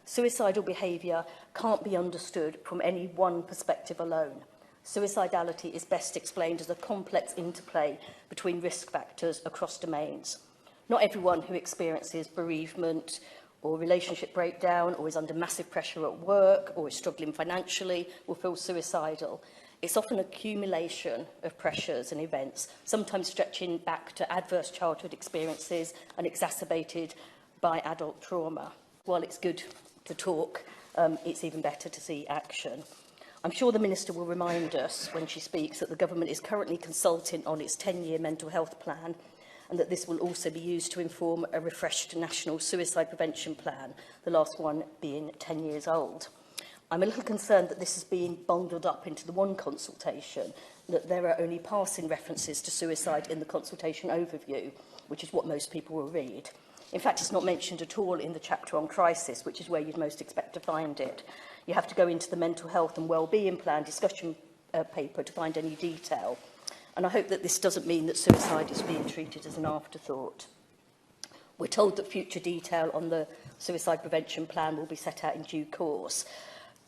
Suicidal behaviour can't be understood from any one perspective alone. Suicidality is best explained as a complex interplay between risk factors across domains. Not everyone who experiences bereavement or relationship breakdown or is under massive pressure at work or is struggling financially will feel suicidal. It's often an accumulation of pressures and events, sometimes stretching back to adverse childhood experiences and exacerbated by adult trauma. While it's good to talk, it's even better to see action. I'm sure the Minister will remind us when she speaks that the Government is currently consulting on its 10-year mental health plan, and that this will also be used to inform a refreshed national suicide prevention plan, the last one being 10 years old. I'm a little concerned that this is being bundled up into the one consultation, that there are only passing references to suicide in the consultation overview, which is what most people will read. In fact, it's not mentioned at all in the chapter on crisis, which is where you'd most expect to find it. You have to go into the mental health and wellbeing plan discussion paper to find any detail. And I hope that this doesn't mean that suicide is being treated as an afterthought. We're told that future detail on the suicide prevention plan will be set out in due course.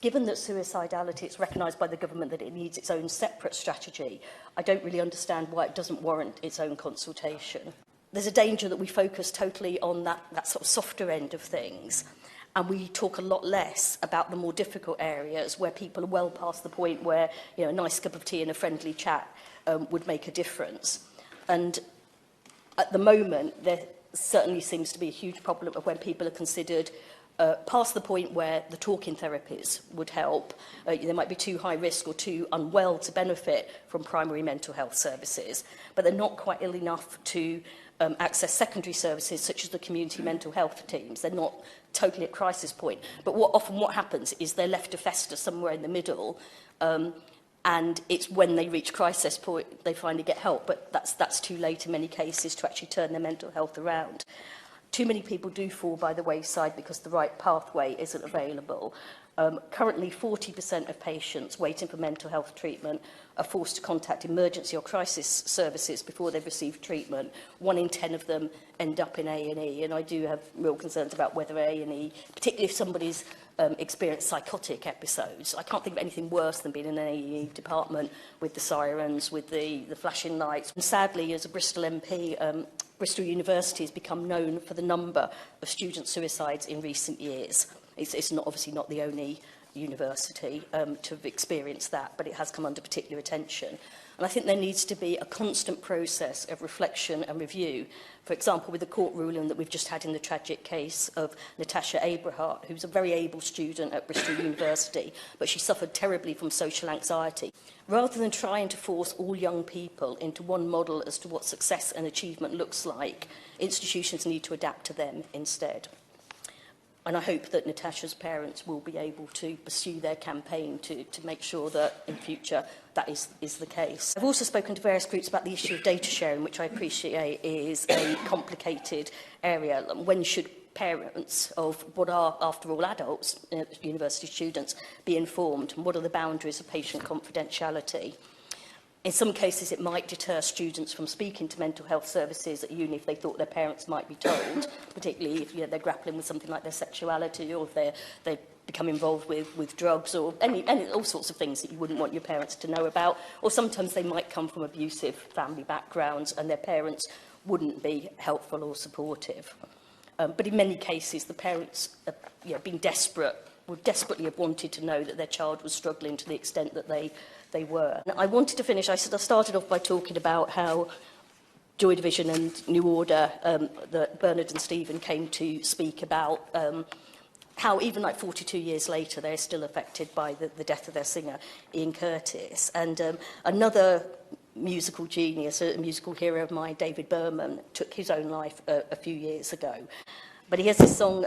Given that suicidality is recognised by the Government that it needs its own separate strategy, I don't really understand why it doesn't warrant its own consultation. There's a danger that we focus totally on that sort of softer end of things, and we talk a lot less about the more difficult areas where people are well past the point where, you know, a nice cup of tea and a friendly chat would make a difference. And at the moment, there certainly seems to be a huge problem of when people are considered past the point where the talking therapies would help. They might be too high risk or too unwell to benefit from primary mental health services, but they're not quite ill enough to access secondary services such as the community mental health teams. They're not totally at crisis point. But what happens is they're left to fester somewhere in the middle, and it's when they reach crisis point they finally get help. But that's too late in many cases to actually turn their mental health around. Too many people do fall by the wayside because the right pathway isn't available. Currently, 40% of patients waiting for mental health treatment are forced to contact emergency or crisis services before they've received treatment. 1 in 10 of them end up in A&E, and I do have real concerns about whether A&E, particularly if somebody's experienced psychotic episodes. I can't think of anything worse than being in an A&E department with the sirens, with the flashing lights. And sadly, as a Bristol MP, Bristol University has become known for the number of student suicides in recent years. It's obviously not the only university to have experienced that, but it has come under particular attention. And I think there needs to be a constant process of reflection and review. For example, with the court ruling that we've just had in the tragic case of Natasha Abrahart, who's a very able student at Bristol University, but she suffered terribly from social anxiety. Rather than trying to force all young people into one model as to what success and achievement looks like, institutions need to adapt to them instead. And I hope that Natasha's parents will be able to pursue their campaign to make sure that in future that is the case. I've also spoken to various groups about the issue of data sharing, which I appreciate is a complicated area. When should parents of what are, after all, adults, university students, be informed? And what are the boundaries of patient confidentiality? In some cases, it might deter students from speaking to mental health services at uni if they thought their parents might be told, particularly if they're grappling with something like their sexuality, or if they become involved with drugs, or any all sorts of things that you wouldn't want your parents to know about. Or sometimes they might come from abusive family backgrounds and their parents wouldn't be helpful or supportive. But in many cases, the parents, being desperate, would desperately have wanted to know that their child was struggling to the extent that they were. And I wanted to finish, I started off by talking about how Joy Division and New Order, that Bernard and Stephen came to speak about, how even like 42 years later, they're still affected by the death of their singer, Ian Curtis. And another musical genius, a musical hero of mine, David Berman, took his own life a few years ago. But he has this song,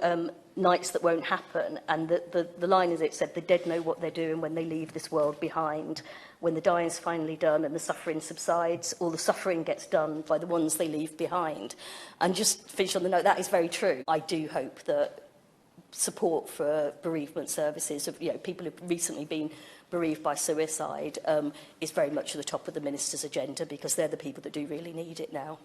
Nights That Won't Happen, and the line is, it said, the dead know what they're doing when they leave this world behind. When the dying's finally done and the suffering subsides, all the suffering gets done by the ones they leave behind. And just finish on the note, that is very true. I do hope that support for bereavement services of people who've recently been bereaved by suicide is very much at the top of the Minister's agenda, because they're the people that do really need it now.